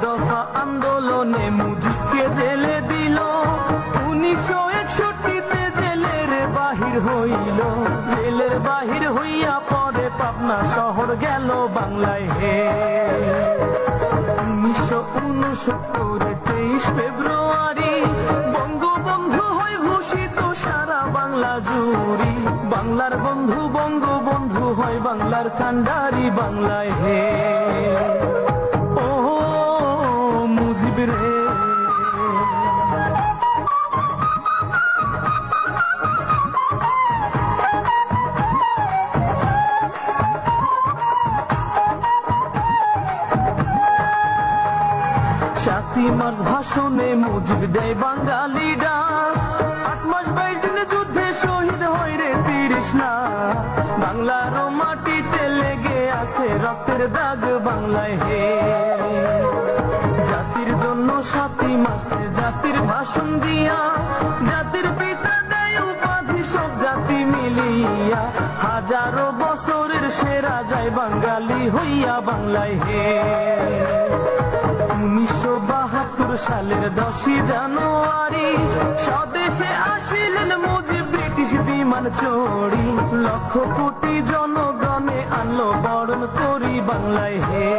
দফা আন্দোলনে মুজিবকে জেলে দিল, 1961-তে জেলের বাহির হইল। জেলের বাহির হইয়া পরে পাবনা শহর গেল বাংলায় হে। 1969-এ 23 ফেব্রুয়ারি বঙ্গবন্ধু হয় ভূষিত সারা বাংলা জুড়ি। বাংলার বন্ধু বঙ্গবন্ধু হয় বাংলার কান্ডারি বাংলায় হে। ও মুজিব রে, সাতই মার্চ ভাষণে মুজিব দেয় বাঙালি ডাক, 8 মাস 22 দিনে যুদ্ধে শহীদ হয় রে 30 লাখ। বাংলার মাটিতে লেগে আছে রক্তের দাগ বাংলায় হে। জাতির জন্য 7ই মার্চে জাতির ভাষণ দিয়া, জাতির পিতা দেয় উপাধি সব জাতি মিলিয়া। হাজারো বছরের সেরা যায় বাঙালি হইয়া বাংলায় হে। 1972 সালের 10ই জানুয়ারি স্বদেশে আসিলেন মুজিব ব্রিটিশ বিমান চড়ি। লক্ষ কোটি জনগণে আনলো বরণ করি বাংলায় হে।